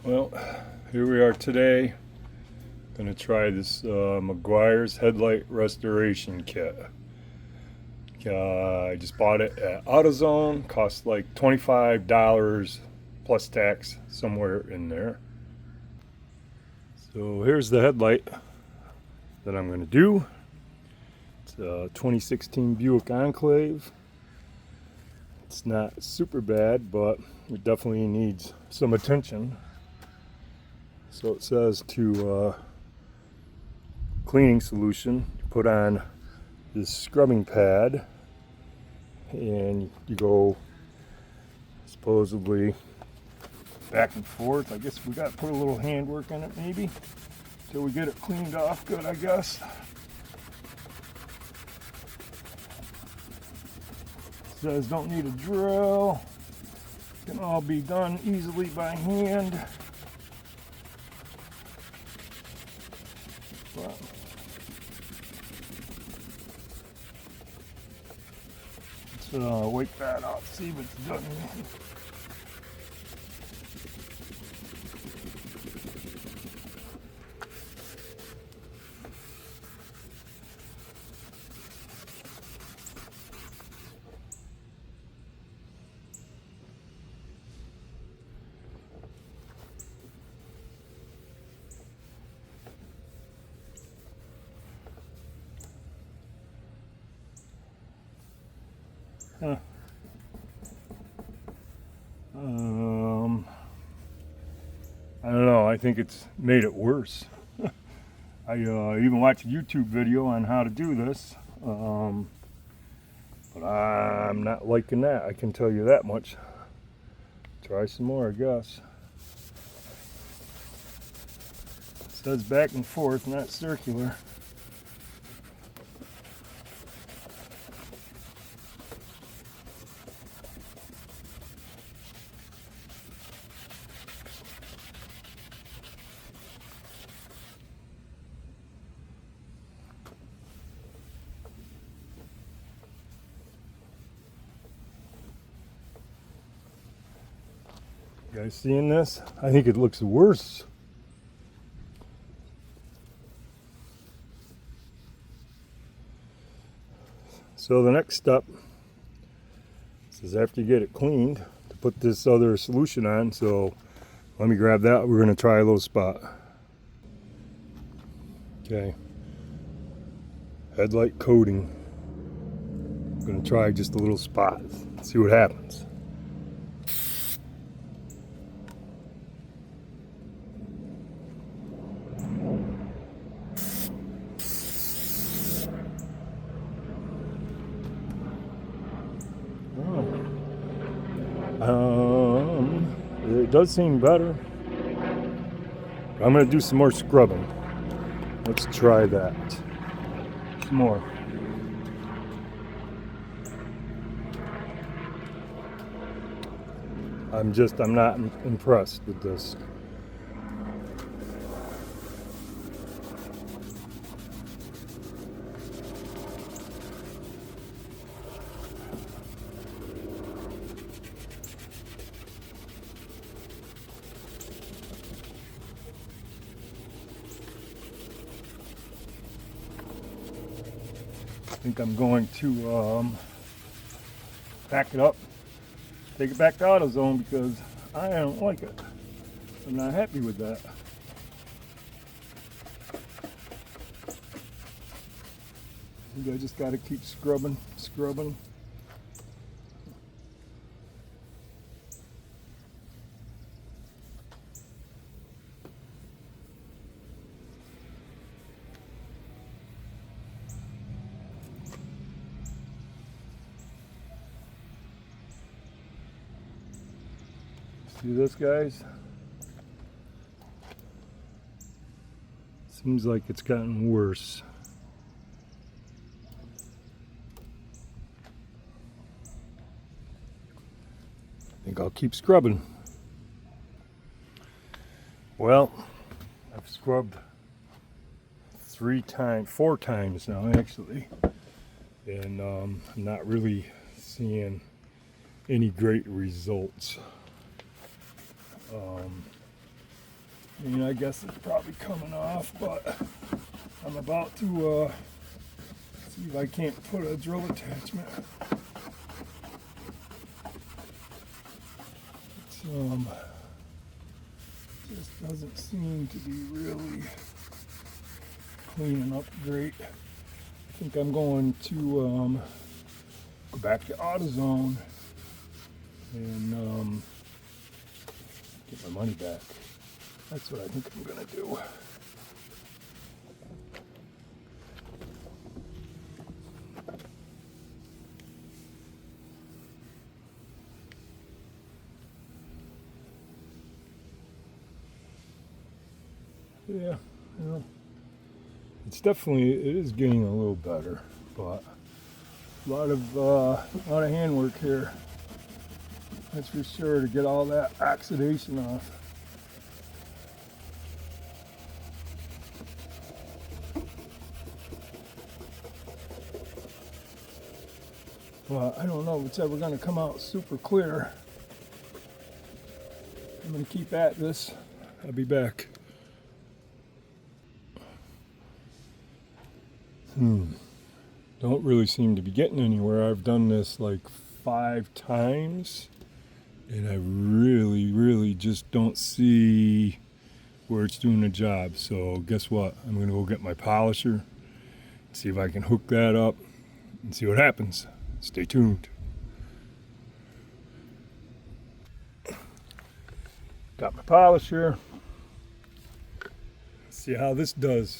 Well, here we are today. Gonna try this Meguiars Headlight Restoration Kit. I just bought it at AutoZone. Cost like $25 plus tax, somewhere in there. So here's the headlight that I'm gonna do. It's a 2016 Buick Enclave. It's not super bad, but it definitely needs some attention. So it says to cleaning solution, you put on this scrubbing pad and you go supposedly back and forth. I guess we got to put a little handwork in it maybe till we get it cleaned off good, I guess. It says don't need a drill, can all be done easily by hand. But let's wake that up, see if it's done. Huh. I don't know. I think it's made it worse. I even watched a YouTube video on how to do this, but I'm not liking that. I can tell you that much. Try some more, I guess. It says back and forth, not circular. You guys seeing this? I think it looks worse. So the next step is after you get it cleaned to put this other solution on. So let me grab that. We're going to try a little spot. Okay. Headlight coating. I'm going to try just a little spot. See what happens. It does seem better. I'm going to do some more scrubbing. Let's try that. Some more. I'm not impressed with this. I think I'm going to pack it up, take it back to AutoZone because I don't like it. I'm not happy with that. I think I just got to keep scrubbing. See this, guys? Seems like it's gotten worse. I think I'll keep scrubbing. Well, I've scrubbed 4 times now actually, and I'm not really seeing any great results. I mean, I guess it's probably coming off, but I'm about to see if I can't put a drill attachment. It's just doesn't seem to be really cleaning up great. I think I'm going to go back to AutoZone and get my money back. That's what I think I'm gonna do. Yeah, you know, it's definitely, it is getting a little better, but a lot of handwork here. That's for sure, to get all that oxidation off. Well, I don't know if it's ever going to come out super clear. I'm going to keep at this. I'll be back. Don't really seem to be getting anywhere. I've done this like 5 times, and I really just don't see where it's doing the job. So guess what? I'm going to go get my polisher, see if I can hook that up, and see what happens. Stay tuned. Got my polisher. Let's see how this does.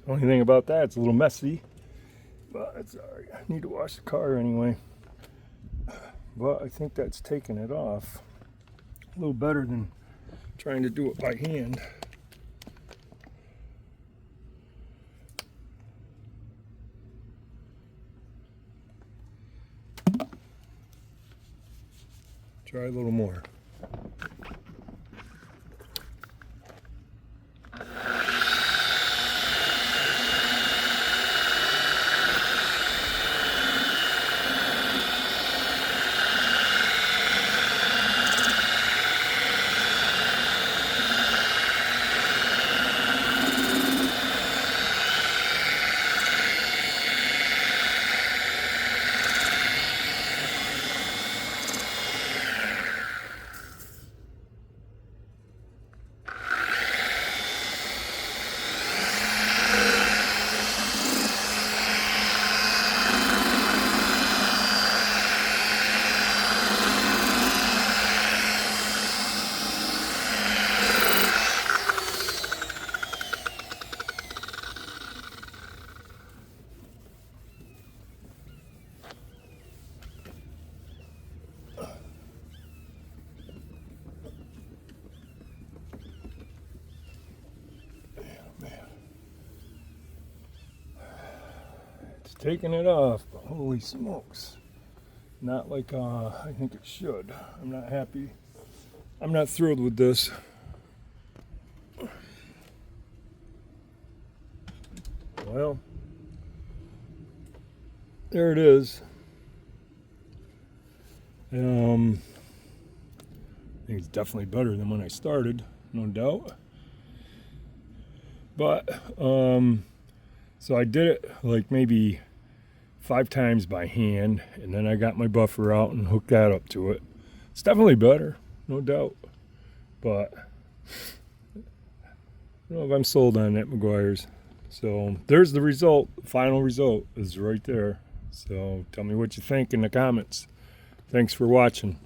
Only thing about that, it's a little messy, but it's alright. I need to wash the car anyway. But I think that's taking it off a little better than trying to do it by hand. Try a little more. Taking it off, but holy smokes, not like I think it should. I'm not happy I'm not thrilled with this. Well, there it is. I think it's definitely better than when I started, no doubt. But so I did it like maybe 5 times by hand, and then I got my buffer out and hooked that up to it. It's definitely better, no doubt. But I don't know if I'm sold on that Meguiars. So there's the result. The final result is right there. So tell me what you think in the comments. Thanks for watching.